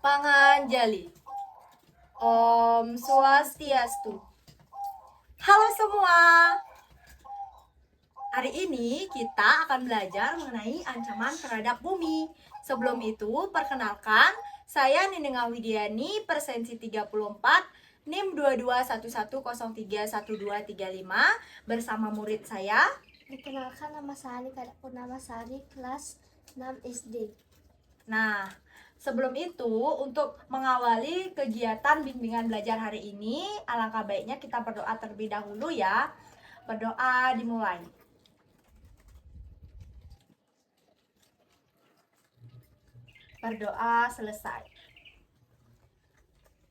Panganjali. Om Swastiastu. Halo semua. Hari ini kita akan belajar mengenai ancaman terhadap bumi. Sebelum itu, perkenalkan, saya Ninengah Widiani, Persensi 34, NIM 2211031235 bersama murid saya. Dikenalkan, nama saya Kada Purnama Sari, kelas 6 SD. Nah, sebelum itu, untuk mengawali kegiatan bimbingan belajar hari ini, alangkah baiknya kita berdoa terlebih dahulu ya. Berdoa dimulai. Berdoa selesai.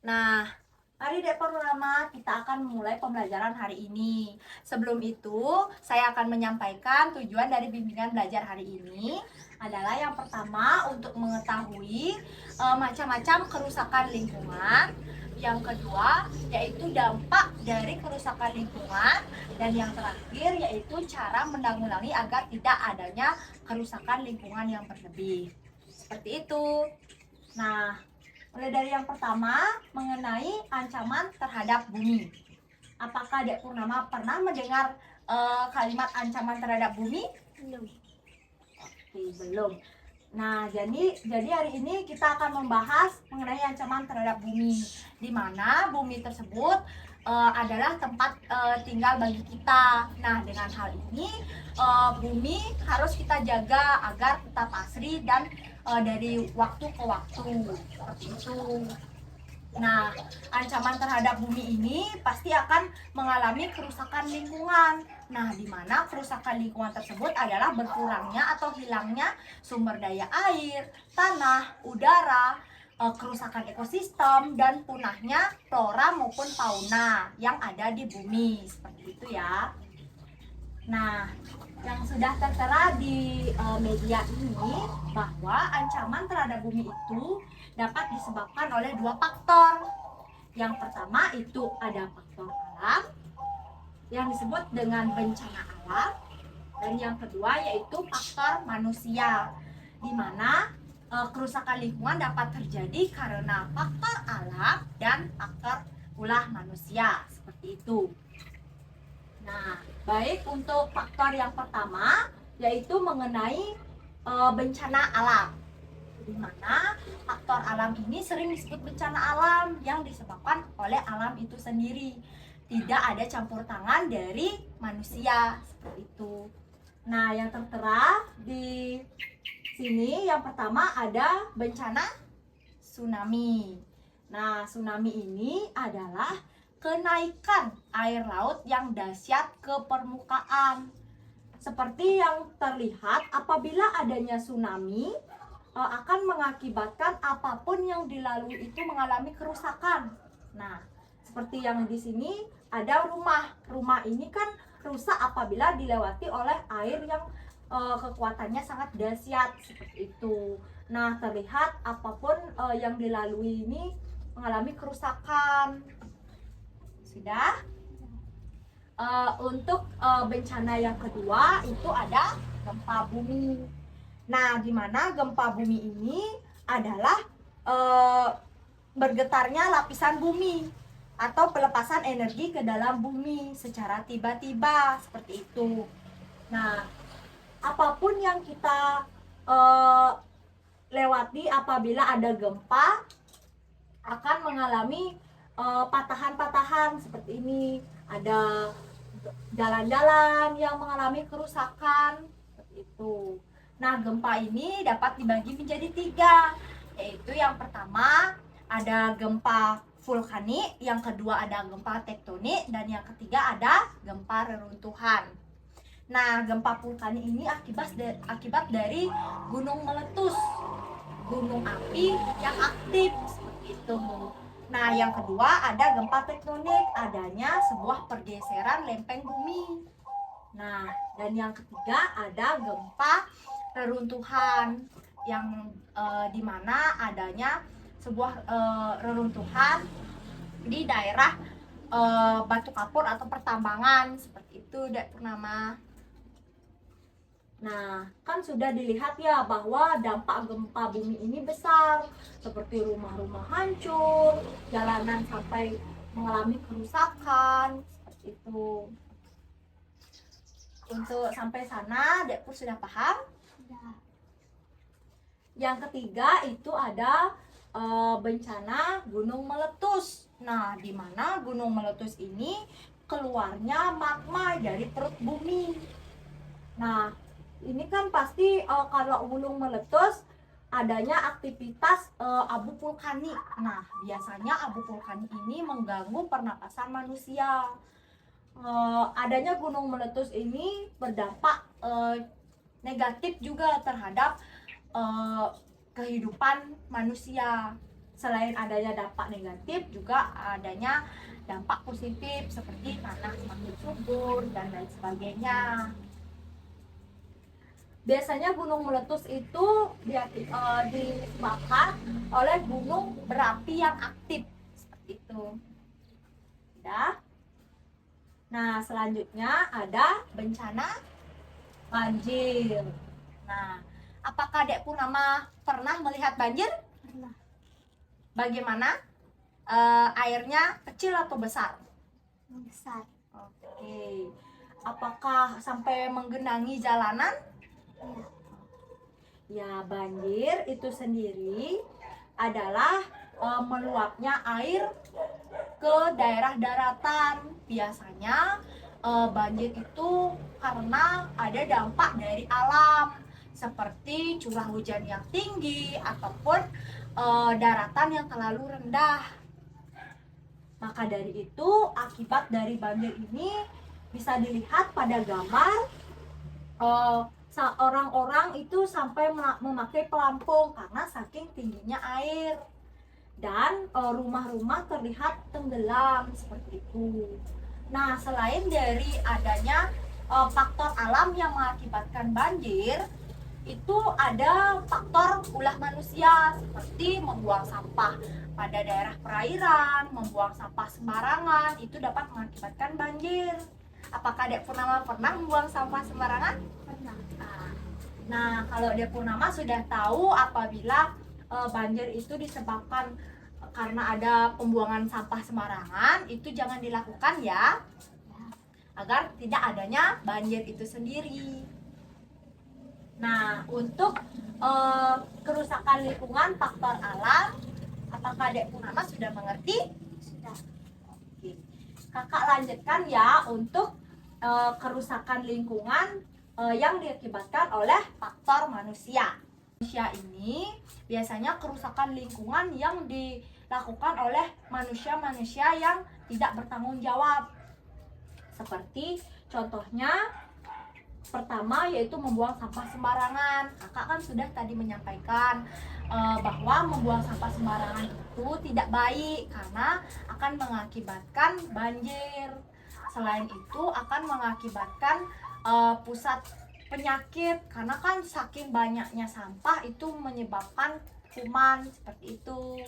Nah, mari Dek Purnama, kita akan memulai pembelajaran hari ini. Sebelum itu, saya akan menyampaikan tujuan dari bimbingan belajar hari ini adalah yang pertama untuk mengetahui macam-macam kerusakan lingkungan. Yang kedua, yaitu dampak dari kerusakan lingkungan. Dan yang terakhir, yaitu cara menanggulangi agar tidak adanya kerusakan lingkungan yang berlebih. Seperti itu. Nah, mulai dari yang pertama mengenai ancaman terhadap bumi. Apakah Dek Purnama pernah mendengar kalimat ancaman terhadap bumi? Belum. Oke, belum. Nah, jadi hari ini kita akan membahas mengenai ancaman terhadap bumi, di mana bumi tersebut adalah tempat tinggal bagi kita. Nah, dengan hal ini bumi harus kita jaga agar tetap asri dan dari waktu ke waktu, seperti itu. Nah, ancaman terhadap bumi ini pasti akan mengalami kerusakan lingkungan. Nah, di mana kerusakan lingkungan tersebut adalah berkurangnya atau hilangnya sumber daya air, tanah, udara, kerusakan ekosistem, dan punahnya flora maupun fauna yang ada di bumi. Seperti itu ya. Nah, yang sudah tertera di media ini bahwa ancaman terhadap bumi itu dapat disebabkan oleh dua faktor. Yang pertama itu ada faktor alam yang disebut dengan bencana alam, dan yang kedua yaitu faktor manusia, di mana kerusakan lingkungan dapat terjadi karena faktor alam dan faktor ulah manusia, seperti itu. Nah, baik untuk faktor yang pertama yaitu mengenai bencana alam, di mana faktor alam ini sering disebut bencana alam yang disebabkan oleh alam itu sendiri. Tidak ada campur tangan dari manusia, seperti itu. Nah, yang tertera di sini yang pertama ada bencana tsunami. Nah, tsunami ini adalah kenaikan air laut yang dahsyat ke permukaan. Seperti yang terlihat, apabila adanya tsunami akan mengakibatkan apapun yang dilalui itu mengalami kerusakan. Nah, seperti yang di sini ada rumah. Rumah ini kan rusak apabila dilewati oleh air yang kekuatannya sangat dahsyat, seperti itu. Nah, terlihat apapun yang dilalui ini mengalami kerusakan. Sudah? Untuk bencana yang kedua itu ada gempa bumi. Nah, di mana gempa bumi ini adalah bergetarnya lapisan bumi atau pelepasan energi ke dalam bumi secara tiba-tiba, seperti itu. Nah, apapun yang kita lewati apabila ada gempa akan mengalami patahan-patahan seperti ini. Ada jalan-jalan yang mengalami kerusakan, seperti itu. Nah, gempa ini dapat dibagi menjadi 3, yaitu yang pertama ada gempa vulkanik, yang kedua ada gempa tektonik, dan yang ketiga ada gempa reruntuhan. Nah, gempa vulkanik ini akibat dari gunung meletus, gunung api yang aktif, seperti itu. Nah, yang kedua ada gempa tektonik, adanya sebuah pergeseran lempeng bumi. Nah, dan yang ketiga ada gempa reruntuhan yang dimana adanya sebuah reruntuhan di daerah batu kapur atau pertambangan, seperti itu Dek Purnama. Nah, kan sudah dilihat ya bahwa dampak gempa bumi ini besar, seperti rumah-rumah hancur, jalanan sampai mengalami kerusakan, seperti itu. Untuk sampai sana, Dekpur sudah paham? Sudah. Yang ketiga itu ada bencana gunung meletus. Nah, di mana gunung meletus ini keluarnya magma dari perut bumi. Nah, ini kan pasti kalau gunung meletus adanya aktivitas abu vulkanik. Nah, biasanya abu vulkanik ini mengganggu pernapasan manusia. Adanya gunung meletus ini berdampak negatif juga terhadap kehidupan manusia. Selain adanya dampak negatif, juga adanya dampak positif seperti tanah semakin subur dan lain sebagainya. Biasanya gunung meletus itu disebabkan oleh gunung berapi yang aktif, seperti itu. Ya. Nah, selanjutnya ada bencana banjir. Nah, apakah Dek Purnama pernah melihat banjir? Pernah. Bagaimana? Airnya kecil atau besar? Besar. Oke. Apakah sampai menggenangi jalanan? Iya. Ya, banjir itu sendiri adalah meluapnya air ke daerah daratan. Biasanya banjir itu karena ada dampak dari alam seperti curah hujan yang tinggi ataupun daratan yang terlalu rendah. Maka dari itu akibat dari banjir ini bisa dilihat pada gambar orang-orang itu sampai memakai pelampung karena saking tingginya air. Dan rumah-rumah terlihat tenggelam seperti itu. Nah, selain dari adanya faktor alam yang mengakibatkan banjir, itu ada faktor ulah manusia seperti membuang sampah pada daerah perairan, membuang sampah sembarangan, itu dapat mengakibatkan banjir. Apakah Dek Purnama pernah membuang sampah sembarangan? Pernah. Nah, kalau Dek Purnama sudah tahu apabila banjir itu disebabkan karena ada pembuangan sampah sembarangan, itu jangan dilakukan ya, agar tidak adanya banjir itu sendiri. Nah, untuk kerusakan lingkungan faktor alam, apakah Dek Purnama sudah mengerti? Sudah. Oke. Kakak lanjutkan ya untuk kerusakan lingkungan yang diakibatkan oleh faktor manusia. Manusia ini biasanya kerusakan lingkungan yang dilakukan oleh manusia-manusia yang tidak bertanggung jawab. Seperti contohnya pertama yaitu membuang sampah sembarangan. Kakak kan sudah tadi menyampaikan bahwa membuang sampah sembarangan itu tidak baik karena akan mengakibatkan banjir. Selain itu akan mengakibatkan pusat penyakit karena kan saking banyaknya sampah itu menyebabkan kuman seperti itu.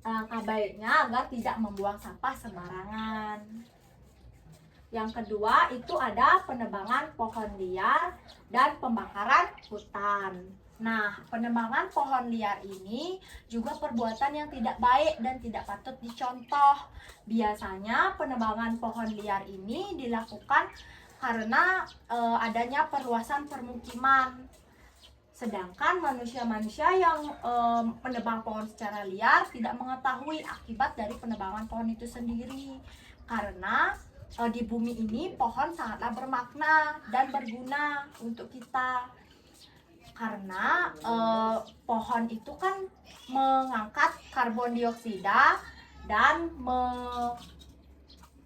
Alangkah baiknya agar tidak membuang sampah sembarangan. Yang kedua itu ada penebangan pohon liar dan pembakaran hutan. Nah, penebangan pohon liar ini juga perbuatan yang tidak baik dan tidak patut dicontoh. Biasanya penebangan pohon liar ini dilakukan karena adanya perluasan permukiman. Sedangkan manusia-manusia yang menebang pohon secara liar tidak mengetahui akibat dari penebangan pohon itu sendiri. Karena di bumi ini pohon sangatlah bermakna dan berguna untuk kita. Karena pohon itu kan mengangkat karbon dioksida dan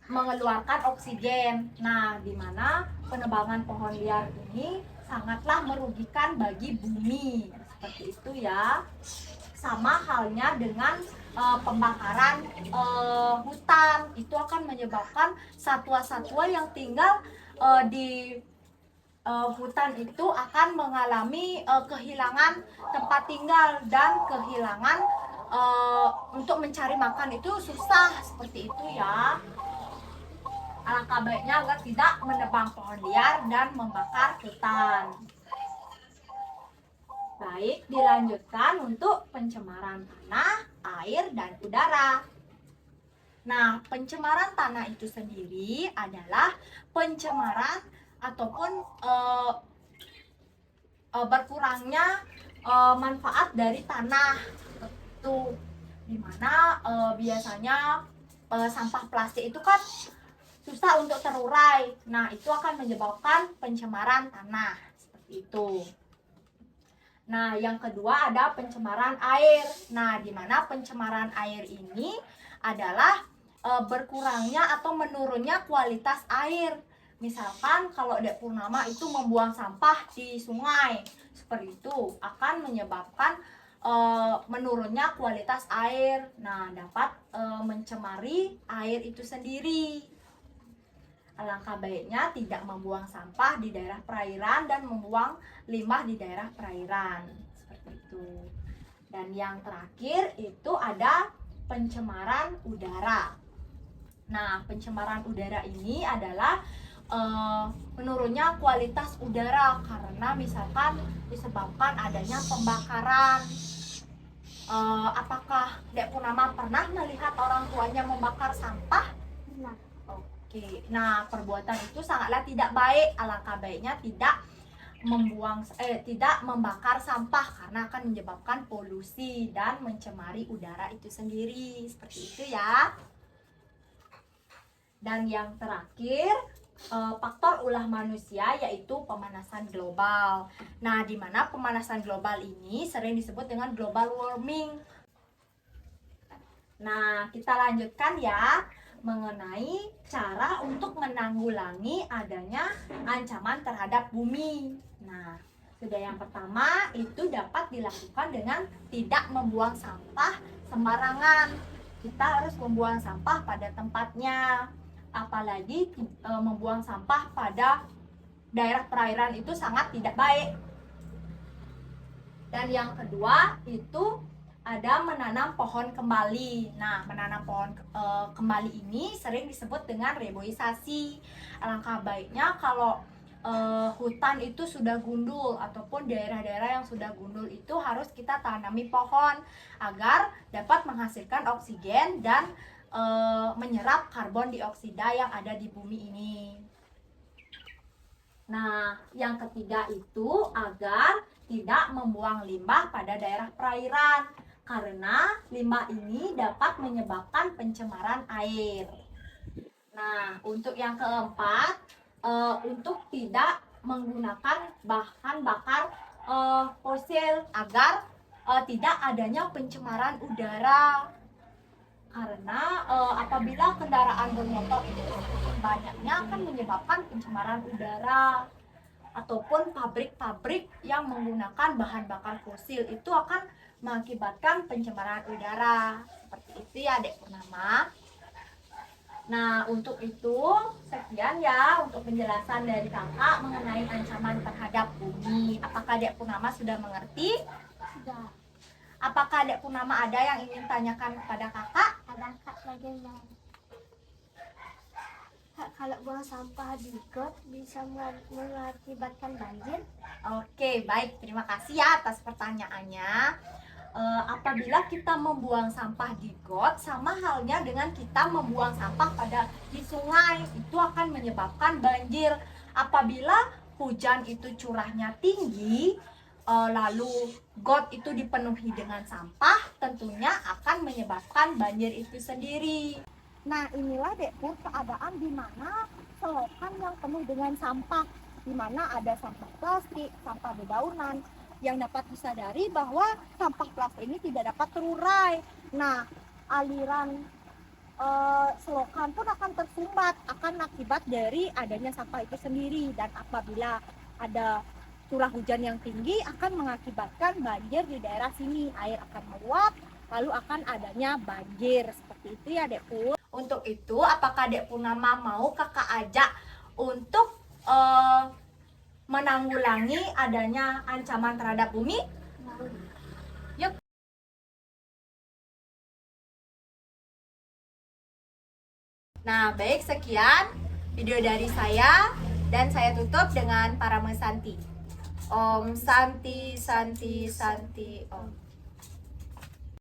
mengeluarkan oksigen. Nah, di mana penebangan pohon liar ini sangatlah merugikan bagi bumi. Seperti itu ya. Sama halnya dengan pembakaran hutan, itu akan menyebabkan satwa-satwa yang tinggal di hutan itu akan mengalami kehilangan tempat tinggal dan kehilangan untuk mencari makan itu susah, seperti itu ya. Alangkah baiknya agar tidak menebang pohon liar dan membakar hutan. Baik, dilanjutkan untuk pencemaran tanah, air, dan udara. Nah, pencemaran tanah itu sendiri adalah pencemaran ataupun berkurangnya manfaat dari tanah itu, dimana biasanya sampah plastik itu kan susah untuk terurai. Nah, itu akan menyebabkan pencemaran tanah seperti itu. Nah, yang kedua ada pencemaran air. Nah, di mana pencemaran air ini adalah berkurangnya atau menurunnya kualitas air. Misalkan kalau Dek Purnama itu membuang sampah di sungai, seperti itu akan menyebabkan menurunnya kualitas air. Nah, dapat mencemari air itu sendiri. Alangkah baiknya tidak membuang sampah di daerah perairan dan membuang limbah di daerah perairan. Seperti itu. Dan yang terakhir itu ada pencemaran udara. Nah, pencemaran udara ini adalah menurunnya kualitas udara karena misalkan disebabkan adanya pembakaran. Apakah Dek Purnama pernah melihat orang tuanya membakar sampah? Nah, Oke, nah perbuatan itu sangatlah tidak baik. Alangkah baiknya tidak tidak membakar sampah karena akan menyebabkan polusi dan mencemari udara itu sendiri. Seperti itu ya. Dan yang terakhir, faktor ulah manusia yaitu pemanasan global. Nah, di mana pemanasan global ini sering disebut dengan global warming. Nah, kita lanjutkan ya mengenai cara untuk menanggulangi adanya ancaman terhadap bumi. Nah, sudah yang pertama itu dapat dilakukan dengan tidak membuang sampah sembarangan. Kita harus membuang sampah pada tempatnya. Apalagi membuang sampah pada daerah perairan itu sangat tidak baik. Dan yang kedua itu ada menanam pohon kembali. Nah, menanam pohon kembali ini sering disebut dengan reboisasi. Alangkah baiknya kalau hutan itu sudah gundul ataupun daerah-daerah yang sudah gundul itu harus kita tanami pohon agar dapat menghasilkan oksigen dan menyerap karbon dioksida yang ada di bumi ini. Nah, yang ketiga itu agar tidak membuang limbah pada daerah perairan karena limbah ini dapat menyebabkan pencemaran air. Nah, untuk yang keempat, untuk tidak menggunakan bahan bakar fosil agar tidak adanya pencemaran udara. Karena apabila kendaraan bermotor itu banyaknya akan menyebabkan pencemaran udara, ataupun pabrik-pabrik yang menggunakan bahan bakar fosil itu akan mengakibatkan pencemaran udara. Seperti itu ya Dek Purnama. Nah, untuk itu sekian ya untuk penjelasan dari kakak mengenai ancaman terhadap bumi. Apakah Dek Purnama sudah mengerti? sudah. Apakah Dek Purnama ada yang ingin tanyakan kepada kakak? Ada Kak lagi yang Kak, kalau buang sampah di got bisa mengakibatkan banjir? Oke, baik. Terima kasih ya atas pertanyaannya. Apabila kita membuang sampah di got, sama halnya dengan kita membuang sampah di sungai, itu akan menyebabkan banjir. Apabila hujan itu curahnya tinggi, lalu got itu dipenuhi dengan sampah, tentunya akan menyebabkan banjir itu sendiri. Nah, inilah Dek Pur keadaan di mana selokan yang penuh dengan sampah, di mana ada sampah plastik, sampah dedaunan, yang dapat disadari bahwa sampah plastik ini tidak dapat terurai. Nah, aliran selokan pun akan tersumbat akan akibat dari adanya sampah itu sendiri. Dan apabila ada curah hujan yang tinggi akan mengakibatkan banjir di daerah sini, air akan meluap, lalu akan adanya banjir. Seperti itu ya Dek Pur. Untuk itu, apakah Dek Purnama mau kakak ajak untuk menanggulangi adanya ancaman terhadap bumi? Yuk. Nah, baik, sekian video dari saya, dan saya tutup dengan Parama Santi. Om Santi Santi Santi Om.